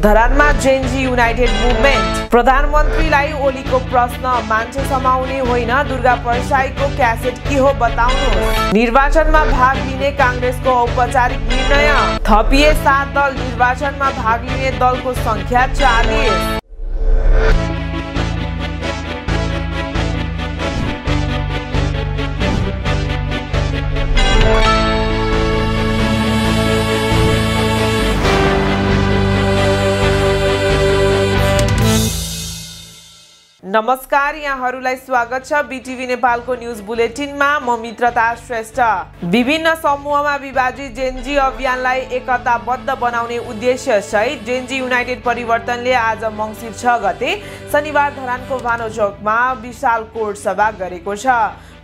धरानमा Gen Z United movement. प्रधानमन्त्रीलाई ओलीको प्रश्न, मान्छे समाउने होइन दुर्गा परसाईको क्यासेट के हो बताउनु। निर्वाचनमा भाग लिने कांग्रेसको औपचारिक निर्णय। थपिए 7 दल, निर्वाचनमा भाग लिने दलको संख्या 40। नमस्कार, यहाँहरूलाई स्वागत छ बीटीभी नेपालको न्यूज बुलेटिनमा। म मित्रता श्रेष्ठ। विभिन्न समूहमा विभाजित जेनजी अभियानलाई एकताबद्ध बनाउने उद्देश्य सहित जेनजी युनाइटेड परिवर्तनले आज मङ्सिर 6 गते शनिबार धरानको भानुचोकमा विशाल कोड सभा गरेको छ।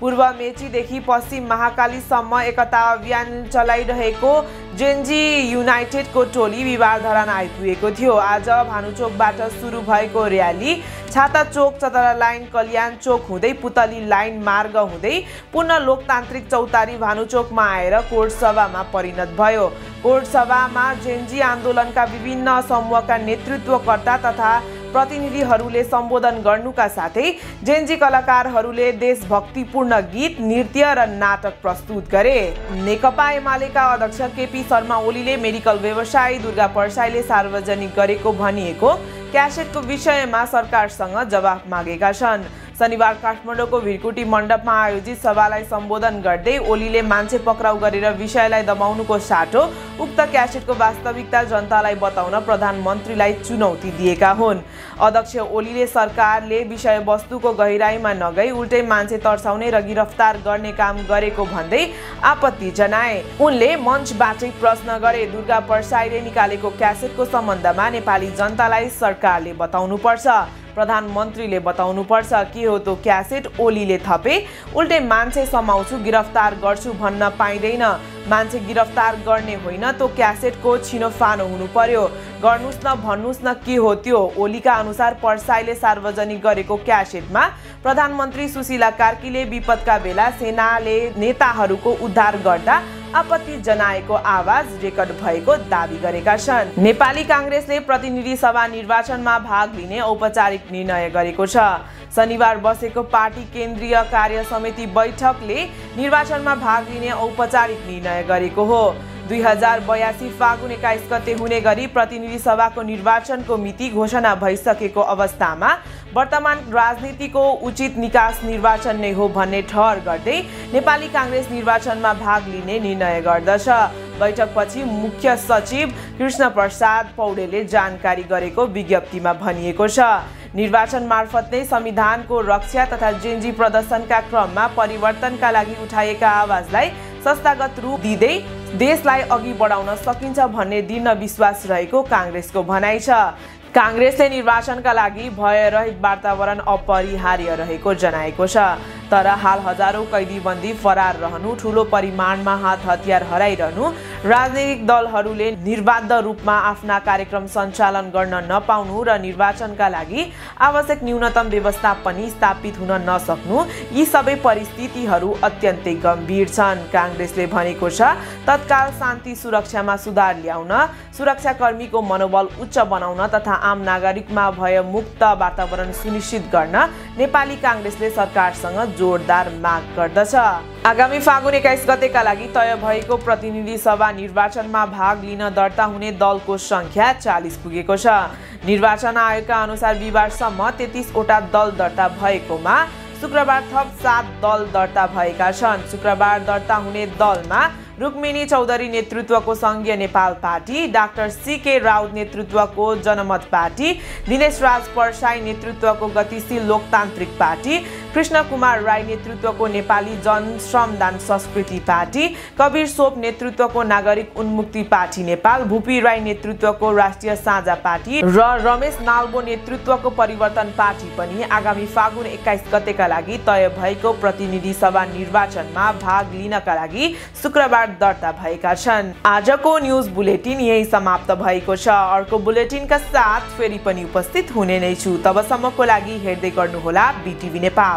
पूर्व मेचीदेखि पश्चिम महाकालीसम्म एकता अभियान चलाइरहेको जेनजी युनाइटेडको टोली बिहिबार धरान आइपुगेको थियो। आज भानुचोकबाट सुरु भएको र्याली छाता चोक, चतरा लाइन, कल्याण चोक हुँदै पुतली लाइन मार्ग हुँदै पुनः लोकतान्त्रिक चौतारी भानुचोकमा आएर कोड सभामा परिणत भयो। कोड सभामा जेनजी आन्दोलनका विभिन्न समूहका नेतृत्वकर्ता तथा प्रतिनिधिहरूले सम्बोधन गर्नुका साथै जेनजी कलाकारहरूले देशभक्तिपूर्ण गीत, नृत्य र नाटक प्रस्तुत गरे। नेकपा एमालेका अध्यक्ष केपी शर्मा ओलीले मेडिकल व्यवसायी दुर्गा परसाईले सार्वजनिक गरेको भनिएको क्यासेटको विषयमा सरकारसँग जवाफ मागेका छन्। शनिबार काठमाडौँको भिरकुटी मण्डपमा आयोजित सभालाई सम्बोधन गर्दै ओलीले मान्छे पक्राउ गरेर विषयलाई दबाउनुको साटो उक्त क्यासेटको वास्तविकता जनतालाई बताउन प्रधानमन्त्रीलाई चुनौती दिएका हुन्। अध्यक्ष ओलीले सरकारले विषयवस्तुको गहिराईमा नगई उल्टै मान्छे तर्साउने र गिरफ्तार गर्ने काम गरेको भन्दै आपत्ति जनाए। उनले मञ्चबाटै प्रश्न गरे, दुर्गा परसाईले निकालेको क्यासेटको सम्बन्धमा नेपाली जनतालाई सरकारले बताउनुपर्छ, प्रधानमन्त्रीले बताउनुपर्छ के हो त्यो क्यासेट। ओलीले थपे, उल्टै मान्छे समाउँछु, गिरफ्तार गर्छु भन्न पाइँदैन। मान्छे गिरफ्तार गर्ने होइन, त्यो क्यासेटको छिनोफानो हुनु पर्यो। गर्नुस् न भन्नुस् न के हो त्यो। ओलीका अनुसार परसाईले सार्वजनिक गरेको क्यासेटमा प्रधानमन्त्री सुशीला कार्कीले विपदका बेला सेनाले नेताहरूको उद्धार गर्दा आपत्ति जनाएको आवाज रेकर्ड भएको दावी गरेका छन्। नेपाली कांग्रेसले प्रतिनिधि सभा निर्वाचनमा भाग लिने औपचारिक निर्णय गरेको छ। शनिबार बसेको पार्टी केन्द्रीय कार्य समिति बैठकले निर्वाचनमा भाग लिने औपचारिक निर्णय गरेको हो। 2082 फागुन 21 गते हुने गरी प्रतिनिधि सभाको निर्वाचनको मिति घोषणा भइसकेको अवस्थामा वर्तमान राजनीतिको उचित निकास निर्वाचन नै हो भन्ने ठहर गर्दै नेपाली कांग्रेस निर्वाचनमा भाग लिने निर्णय गर्दछ। बैठकपछि मुख्य सचिव कृष्ण प्रसाद पौडेलले जानकारी गरेको विज्ञप्तिमा भनिएको छ। निर्वाचन मार्फत नै संविधानको रक्षा तथा जेनजी प्रदर्शनका क्रममा परिवर्तनका लागि उठाएका आवाजलाई संस्थागत रूप दिँदै देशलाई अघि बढाउन सकिन्छ भन्ने दृढ विश्वास रहेको कांग्रेसको भनाइ छ। कांग्रेसले निर्वाचनका लागि भयरहित वातावरण अपरिहार्य रहेको जनाएको छ। तर हाल हजारौं कैदीबन्दी फरार रहनु, ठूलो परिमाणमा हात हतियार हराइरहनु, राजनीतिक दलहरूले निर्बाध रूपमा आफ्ना कार्यक्रम सञ्चालन गर्न नपाउनु र निर्वाचनका लागि आवश्यक न्यूनतम व्यवस्था पनि स्थापित हुन नसक्नु, यी सबै परिस्थितिहरू अत्यन्तै गम्भीर छन्। कांग्रेसले भनेको छ, तत्काल शान्ति सुरक्षामा सुधार ल्याउन, सुरक्षाकर्मीको मनोबल उच्च बनाउन तथा आम नागरिकमा भयमुक्त वातावरण सुनिश्चित गर्न नेपाली कांग्रेसले सरकारसँग जोरदार माग गर्दछ। आगामी फागुन 21 गतेका लागि तय भएको प्रतिनिधि सभा निर्वाचनमा भाग लिन दर्ता हुने दलको संख्या 40 पुगेको छ। निर्वाचन आयोगका अनुसार बिहिबारसम्म 33 वटा दल दर्ता भएकोमा शुक्रबार थप 7 दल दर्ता भएका छन्। शुक्रबार दर्ता हुने दलमा रुक्मिनी चौधरी नेतृत्वको संघीय Nepal party, doctor C K Raut नेतृत्वको जनमत पार्टी, दिनेश राज परसाई नेतृत्वको गतिशील लोकतान्त्रिक पार्टी, कृष्ण कुमार राई नेतृत्वको नेपाली जनश्रमदान संस्कृति पार्टी, कबीर सोप नेतृत्वको नागरिक उन्मुक्ति पार्टी नेपाल, भूपी राई नेतृत्वको राष्ट्रिय साझा पार्टी र रमेश नाल्बो नेतृत्वको परिवर्तन पार्टी पनि आगामी फागुन 21 गतेका लागि तय भएको प्रतिनिधि सभा निर्वाचनमा भाग लिनका लागि शुक्रबार दर्ता भएका छन्। आजको न्यूज बुलेटिन यही समाप्त भएको छ। अर्को बुलेटिनका साथ फेरि पनि उपस्थित हुने नै छु। तबसम्मको लागि हेर्दै गर्नुहोला बीटीभी नेपाल।